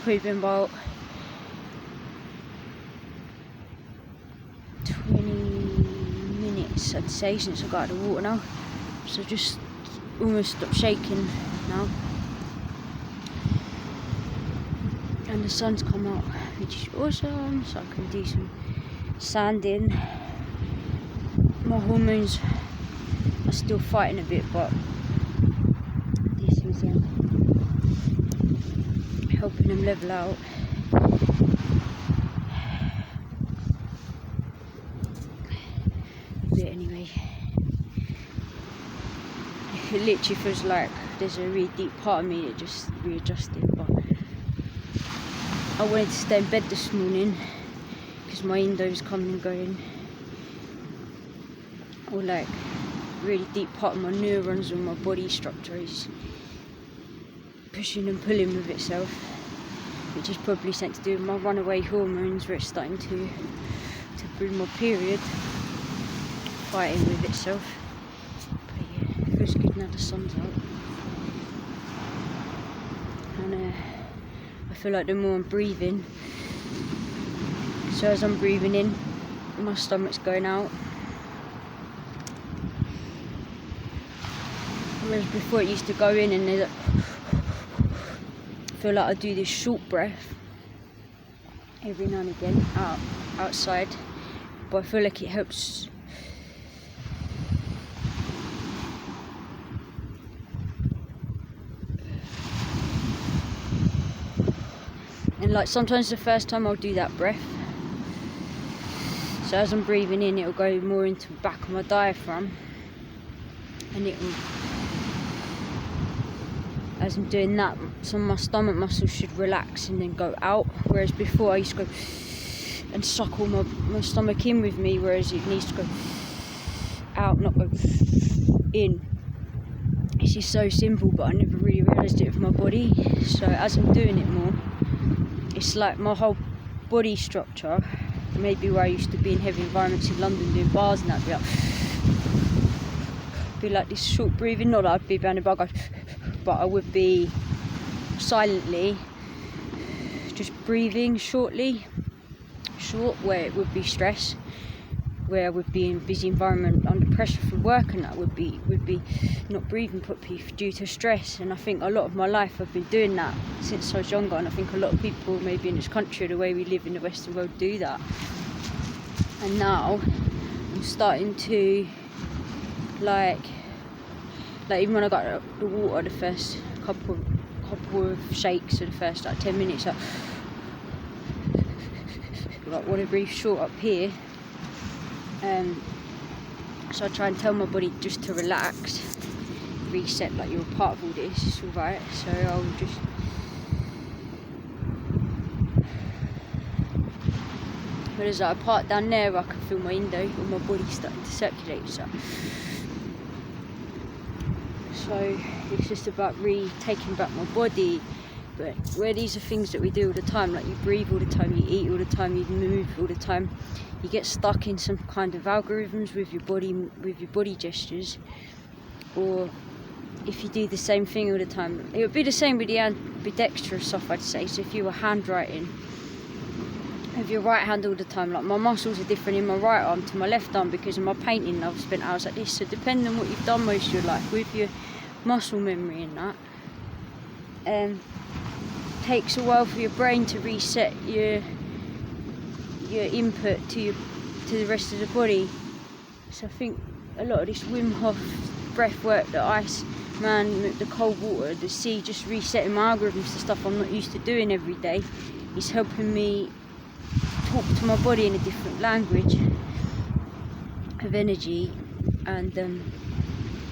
Probably been about 20 minutes, I'd say, since I got out of the water now. So just almost stopped shaking now. And the sun's come out, which is awesome, so I can do some sanding. My hormones are still fighting a bit, but this is helping them level out. A bit anyway. It literally feels like there's a really deep part of me that just readjusted, but I wanted to stay in bed this morning because my endo's coming and going, or like really deep part of my neurons and my body structure is pushing and pulling with itself, which is probably something to do with my runaway hormones, where it's starting to bring my period, fighting with itself. But yeah, it feels good now the sun's out, and I feel like the more I'm breathing, so as I'm breathing in, my stomach's going out, whereas before it used to go in and there's I feel like I do this short breath every now and again outside, but I feel like it helps. And like sometimes the first time I'll do that breath, so as I'm breathing in, it'll go more into the back of my diaphragm, and it will, as I'm doing that, some of my stomach muscles should relax and then go out, whereas before I used to go and suck all my stomach in with me, whereas it needs to go out, not go in. It's just so simple, but I never really realised it with my body. So as I'm doing it more, it's like my whole body structure, maybe where I used to be in heavy environments in London doing bars and that, be like this short breathing, not that I'd be behind a bar going, but I would be silently just breathing short, where it would be stress, where I would be in a busy environment under pressure from work, and that would be not breathing properly due to stress. And I think a lot of my life I've been doing that since I was younger, and I think a lot of people maybe in this country, the way we live in the Western world, do that. And now I'm starting to like even when I got out of the water, the first couple of shakes, or the first like 10 minutes, like want to breathe short up here. So I try and tell my body just to relax, reset, like you're a part of all this, it's alright. So I'll just but there's like a part down there where I can feel my endo or my body starting to circulate. So it's just about taking back my body. But where these are things that we do all the time, like you breathe all the time, you eat all the time, you move all the time, you get stuck in some kind of algorithms with your body gestures. Or if you do the same thing all the time, it would be the same with the ambidextrous stuff, I'd say. So if you were handwriting, with your right hand all the time. Like my muscles are different in my right arm to my left arm because of my painting. I've spent hours like this. So depending on what you've done most of your life with your muscle memory and that, takes a while for your brain to reset your input to the rest of the body. So I think a lot of this Wim Hof breath work, the ice man, the cold water, the sea, just resetting my algorithms to stuff I'm not used to doing every day, is helping me talk to my body in a different language of energy, and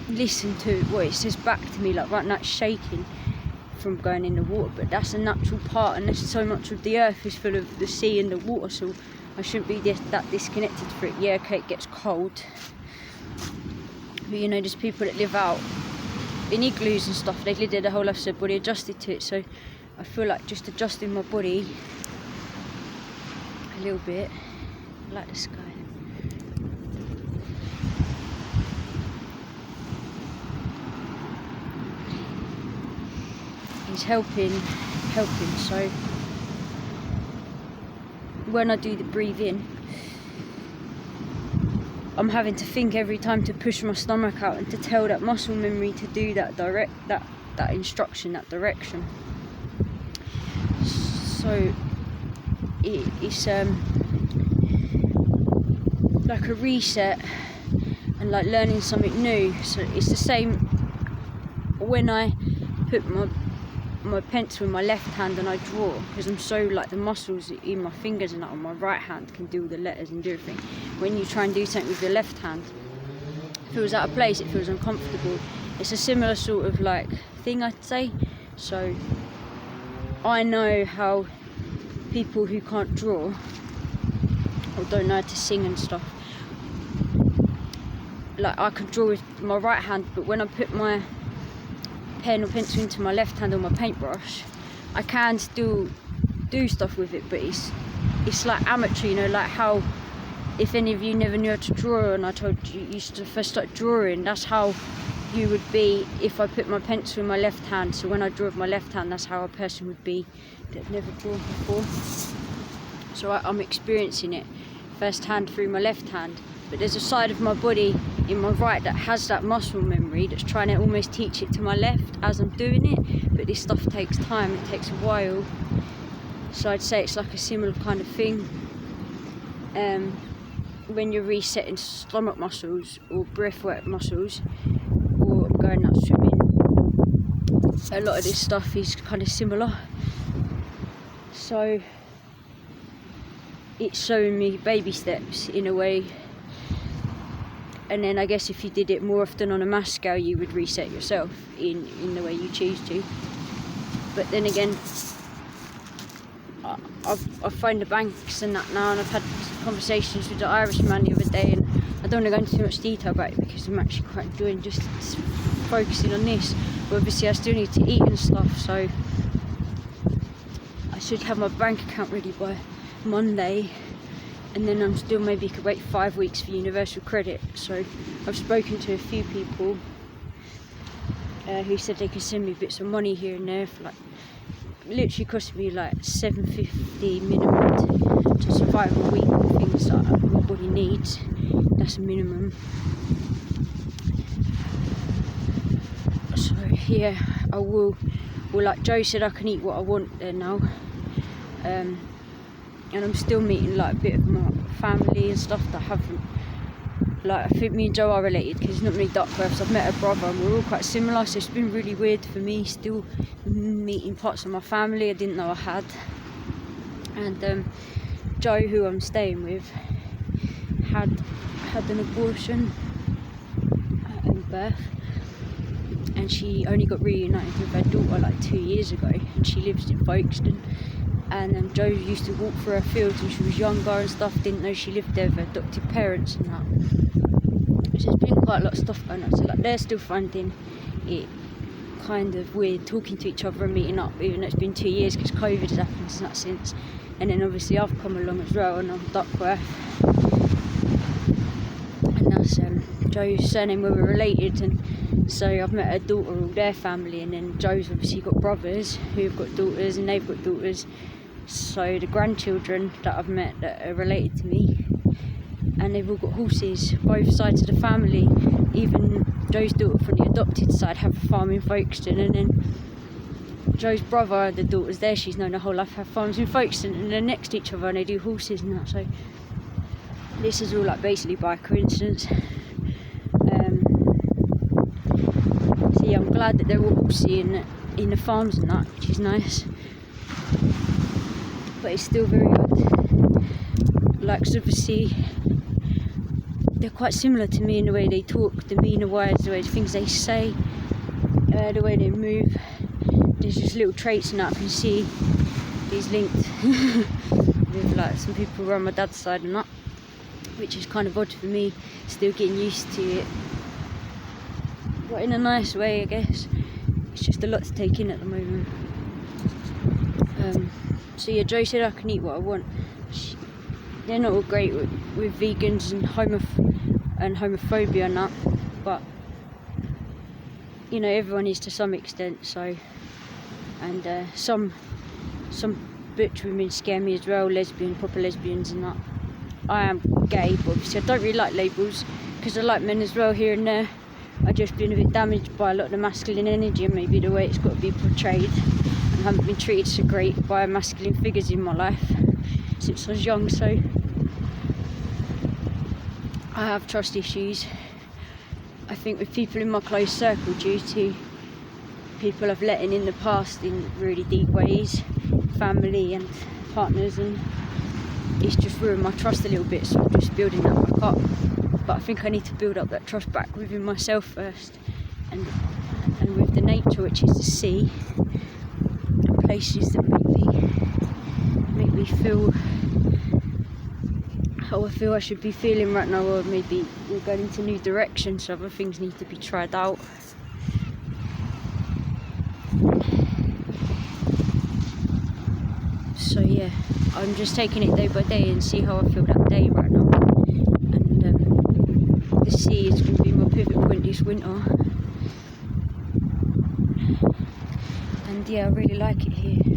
listen to what it says back to me. Like right now it's shaking from going in the water, but that's a natural part, and there's so much of the earth is full of the sea and the water, so I shouldn't be that disconnected for it. Yeah, okay, it gets cold, but you know, there's people that live out in igloos and stuff. They lived there their whole life, so their body adjusted to it. So I feel like just adjusting my body a little bit. I like the sky. It's helping. So when I do the breathe in, I'm having to think every time to push my stomach out and to tell that muscle memory to do that that instruction, that direction. So it's like a reset and like learning something new. So it's the same when I put my pencil in my left hand and I draw, because I'm so like the muscles in my fingers and that on my right hand can do all the letters and do everything. When you try and do something with your left hand, it feels out of place, it feels uncomfortable. It's a similar sort of like thing, I'd say. So I know how people who can't draw or don't know how to sing and stuff, like I could draw with my right hand, but when I put my pen or pencil into my left hand on my paintbrush, I can still do stuff with it, but it's like amateur, you know, like how if any of you never knew how to draw and I told you you used to first start drawing, that's how you would be if I put my pencil in my left hand. So when I draw with my left hand, that's how a person would be that never drawn before. So I'm experiencing it firsthand through my left hand. But there's a side of my body in my right that has that muscle memory that's trying to almost teach it to my left as I'm doing it. But this stuff takes time, it takes a while. So I'd say it's like a similar kind of thing. When you're resetting stomach muscles or breathwork muscles or going out swimming, a lot of this stuff is kind of similar. So it's showing me baby steps in a way. And then I guess if you did it more often on a mass scale, you would reset yourself in the way you choose to. But then again, I've found the banks and that now, and I've had conversations with the Irishman the other day, and I don't want to go into too much detail about it because I'm actually quite enjoying just focusing on this. But obviously I still need to eat and stuff, so I should have my bank account ready by Monday. And then I'm still maybe could wait 5 weeks for universal credit. So I've spoken to a few people who said they could send me bits of money here and there for like, literally cost me like $7.50 minimum to survive a week with things that my body needs. That's a minimum. So yeah, I will. Well, like Joe said, I can eat what I want there now. And I'm still meeting like a bit of my family and stuff that I haven't. Like I think me and Joe are related because it's not really Duckworths. I've met a brother and we're all quite similar, so it's been really weird for me still meeting parts of my family I didn't know I had. And Joe, who I'm staying with, had an abortion at birth, and she only got reunited with her daughter like 2 years ago, and she lives in Folkestone. And Joe used to walk through her fields when she was younger and stuff, didn't know she lived there with her adopted parents and that. So there's been quite a lot of stuff going on. So like they're still finding it kind of weird talking to each other and meeting up, even though it's been 2 years because COVID has happened since. And then obviously I've come along as well, and I'm Duckworth. And that's Joe's surname, where we're related, and so I've met her daughter, all their family, and then Joe's obviously got brothers who've got daughters, and they've got daughters. So the grandchildren that I've met that are related to me, and they've all got horses, both sides of the family. Even Joe's daughter from the adopted side have a farm in Folkestone, and then Joe's brother, the daughter's there, she's known her whole life, have farms in Folkestone, and they're next to each other and they do horses and that. So this is all like basically by coincidence. So yeah, I'm glad that they're all seeing in the farms and that, which is nice. But it's still very odd. Like, 'cause obviously they're quite similar to me in the way they talk, demeanour-wise, the way the things they say, the way they move. There's just little traits and that I can see these linked with like some people around my dad's side and that, which is kind of odd for me, still getting used to it. But in a nice way, I guess. It's just a lot to take in at the moment. So yeah, Joe said I can eat what I want. They're not all great with vegans and homophobia and that, but you know, everyone is to some extent. So, and some butch women scare me as well, proper lesbians and that. I am gay, but obviously I don't really like labels, because I like men as well here and there. I've just been a bit damaged by a lot of the masculine energy and maybe the way it's got to be portrayed, and haven't been treated so great by masculine figures in my life since I was young. So I have trust issues, I think, with people in my close circle, due to people I've let in the past in really deep ways, family and partners, and it's just ruined my trust a little bit. So I'm just building that back up. But I think I need to build up that trust back within myself first, and with the nature, which is the sea, and places that make me feel how I feel I should be feeling right now, or maybe we're going into new directions, so other things need to be tried out. So yeah, I'm just taking it day by day and see how I feel that day right now. And the sea is going to be my pivot point this winter. And yeah, I really like it here.